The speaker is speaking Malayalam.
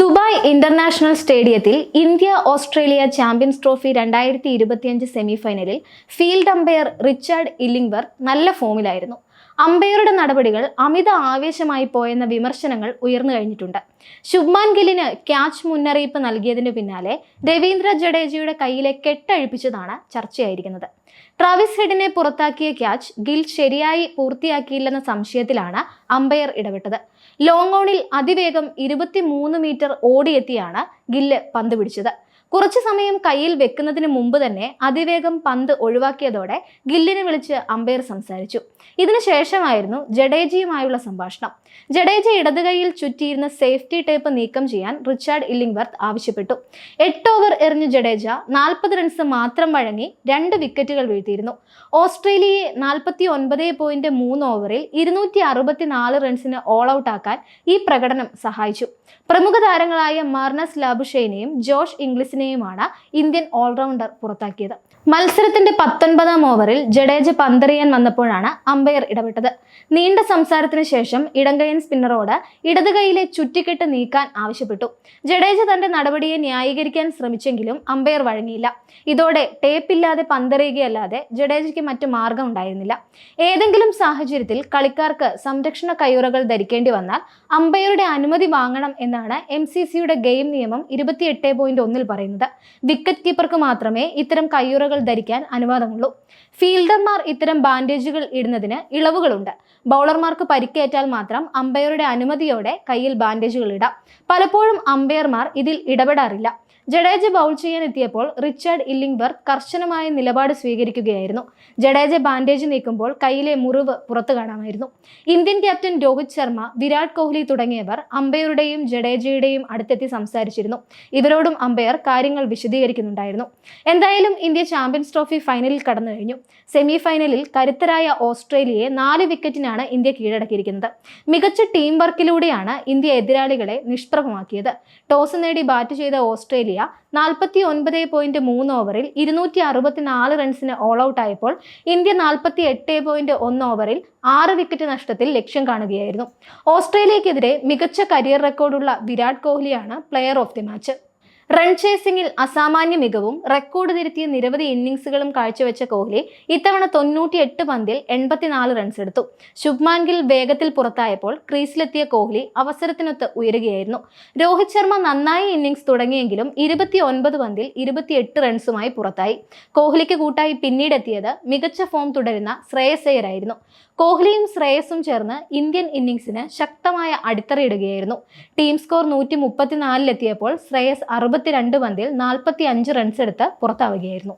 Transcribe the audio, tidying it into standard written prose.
ദുബായ് ഇന്റർനാഷണൽ സ്റ്റേഡിയത്തിൽ ഇന്ത്യ ഓസ്ട്രേലിയ ചാമ്പ്യൻസ് ട്രോഫി 2025 സെമിഫൈനലിൽ ഫീൽഡ് അമ്പയർ റിച്ചാർഡ് ഇല്ലിംഗ്വർത്ത് നല്ല ഫോമിലായിരുന്നു. അമ്പയറുടെ നടപടികൾ അമിത ആവേശമായി പോയെന്ന വിമർശനങ്ങൾ ഉയർന്നു കഴിഞ്ഞിട്ടുണ്ട്. ശുഭ്മാൻ ഗില്ലിന് ക്യാച്ച് മുന്നറിയിപ്പ് നൽകിയതിനു പിന്നാലെ രവീന്ദ്ര ജഡേജയുടെ കയ്യിലെ കെട്ടഴിപ്പിച്ചതാണ് ചർച്ചയായിരിക്കുന്നത്. ട്രാവിസ് ഹെഡിനെ പുറത്താക്കിയ ക്യാച്ച് ഗിൽ ശരിയായി പൂർത്തിയാക്കിയില്ലെന്ന സംശയത്തിലാണ് അമ്പയർ ഇടപെട്ടത്. ലോങ് ഓണിൽ അതിവേഗം 23 മീറ്റർ ഓടിയെത്തിയാണ് ഗില്ല് പന്ത് പിടിച്ചത്. കുറച്ചു സമയം കയ്യിൽ വെക്കുന്നതിന് മുമ്പ് തന്നെ അതിവേഗം പന്ത് ഒഴിവാക്കിയതോടെ ഗില്ലിനെ വിളിച്ച് അമ്പയർ സംസാരിച്ചു. ഇതിനുശേഷമായിരുന്നു ജഡേജയുമായുള്ള സംഭാഷണം. ജഡേജ ഇടത് കൈയിൽ ചുറ്റിയിരുന്ന സേഫ്റ്റി ടേപ്പ് നീക്കം ചെയ്യാൻ റിച്ചാർഡ് ഇല്ലിംഗ്വർത്ത് ആവശ്യപ്പെട്ടു. 8 ഓവർ എറിഞ്ഞ ജഡേജ 40 റൺസ് മാത്രം വഴങ്ങി 2 വിക്കറ്റുകൾ വീഴ്ത്തിയിരുന്നു. ഓസ്ട്രേലിയയെ 49.3 ഓവറിൽ 264 റൺസിന് ഓൾ ഔട്ട് ആക്കാൻ ഈ പ്രകടനം സഹായിച്ചു. പ്രമുഖ താരങ്ങളായ മാർണസ് ലാബുഷൈനെയും ജോഷ് ഇംഗ്ലിസിനെയുമാണ് ഇന്ത്യൻ ഓൾറൗണ്ടർ പുറത്താക്കിയത്. മത്സരത്തിന്റെ 19ാം ഓവറിൽ ജഡേജ പന്തെറിയാൻ വന്നപ്പോഴാണ് അമ്പയർ ഇടപെട്ടത്. നീണ്ട സംസാരത്തിന് ശേഷം ഇടംകൈയൻ സ്പിന്നറോട് ഇടത് കൈയിലെ ചുറ്റിക്കെട്ട് നീക്കാൻ ആവശ്യപ്പെട്ടു. ജഡേജ തന്റെ നടപടിയെ ന്യായീകരിക്കാൻ ശ്രമിച്ചെങ്കിലും അമ്പയർ വഴങ്ങിയില്ല. ഇതോടെ ടേപ്പില്ലാതെ പന്തെറിയുകയല്ലാതെ ജഡേജയ്ക്ക് മറ്റു മാർഗം ഉണ്ടായിരുന്നില്ല. ഏതെങ്കിലും സാഹചര്യത്തിൽ കളിക്കാർക്ക് സംരക്ഷണ കയ്യുറകൾ ധരിക്കേണ്ടി വന്നാൽ അമ്പയറുടെ അനുമതി വാങ്ങണം എന്നാണ് MCCയുടെ ഗെയിം നിയമം 28.1 പറയുന്നത്. വിക്കറ്റ് കീപ്പർക്ക് മാത്രമേ ഇത്തരം കയ്യുറകൾ ധരിക്കാൻ അനുവാദമുള്ളൂ. ഫീൽഡർമാർ ഇത്തരം ബാൻഡേജുകൾ ഇടുന്നതിന് ഇളവുകളുണ്ട്. ബൗളർമാർക്ക് പരിക്കേറ്റാൽ മാത്രം അമ്പയറുടെ അനുമതിയോടെ കയ്യിൽ ബാൻഡേജുകൾ ഇടാം. പലപ്പോഴും അമ്പയർമാർ ഇതിൽ ഇടപെടാറില്ല. ജഡേജ ബൗൾ ചെയ്യാൻ എത്തിയപ്പോൾ റിച്ചാർഡ് ഇല്ലിംഗ്വർത്ത് കർശനമായ നിലപാട് സ്വീകരിക്കുകയായിരുന്നു. ജഡേജ ബാൻഡേജ് നീക്കുമ്പോൾ കയ്യിലെ മുറിവ് പുറത്തു കാണാമായിരുന്നു. ഇന്ത്യൻ ക്യാപ്റ്റൻ രോഹിത് ശർമ്മ, വിരാട് കോഹ്ലി തുടങ്ങിയവർ അമ്പയറുടെയും ജഡേജയുടെയും അടുത്തെത്തി സംസാരിച്ചിരുന്നു. ഇവരോടും അമ്പയർ കാര്യങ്ങൾ വിശദീകരിക്കുന്നുണ്ടായിരുന്നു. എന്തായാലും ഇന്ത്യ ചാമ്പ്യൻസ് ട്രോഫി ഫൈനലിൽ കടന്നു കഴിഞ്ഞു. സെമി ഫൈനലിൽ കരുത്തരായ ഓസ്ട്രേലിയയെ 4 വിക്കറ്റിനാണ് ഇന്ത്യ കീഴടക്കിയിരിക്കുന്നത്. മികച്ച ടീം വർക്കിലൂടെയാണ് ഇന്ത്യ എതിരാളികളെ നിഷ്പ്രഭമാക്കിയത്. ടോസ് നേടി ബാറ്റ് ചെയ്ത ഓസ്ട്രേലിയ 49.3 ഓവറിൽ 264 റൺസിന് ഓൾ ഔട്ട് ആയപ്പോൾ ഇന്ത്യ 48.1 ഓവറിൽ 6 വിക്കറ്റ് നഷ്ടത്തിൽ ലക്ഷ്യം കാണുകയായിരുന്നു. ഓസ്ട്രേലിയക്കെതിരെ മികച്ച കരിയർ റെക്കോർഡുള്ള വിരാട് കോഹ്ലിയാണ് player of the match. Run ചേസിംഗിൽ അസാമാന്യ മികവും റെക്കോർഡ് തിരുത്തിയ നിരവധി ഇന്നിംഗ്സുകളും കാഴ്ചവെച്ച കോഹ്ലി ഇത്തവണ 98 പന്തിൽ 84 റൺസ് എടുത്തു. ശുഭ്മാൻ ഗിൽ വേഗത്തിൽ പുറത്തായപ്പോൾ ക്രീസിലെത്തിയ കോഹ്ലി അവസരത്തിനൊത്ത് ഉയരുകയായിരുന്നു. രോഹിത് ശർമ്മ നന്നായി ഇന്നിംഗ്സ് തുടങ്ങിയെങ്കിലും 29 പന്തിൽ 28 റൺസുമായി പുറത്തായി. കോഹ്ലിക്ക് കൂട്ടായി പിന്നീടെത്തിയത് മികച്ച ഫോം തുടരുന്ന ശ്രേയസ് അയ്യരായിരുന്നു. കോഹ്ലിയും ശ്രേയസും ചേർന്ന് ഇന്ത്യൻ ഇന്നിംഗ്സിന് ശക്തമായ അടിത്തറയിടുകയായിരുന്നു. ടീം സ്കോർ 134-ലെത്തിയപ്പോൾ ശ്രേയസ് 62 പന്തിൽ 45 റൺസ് എടുത്ത് പുറത്താവുകയായിരുന്നു.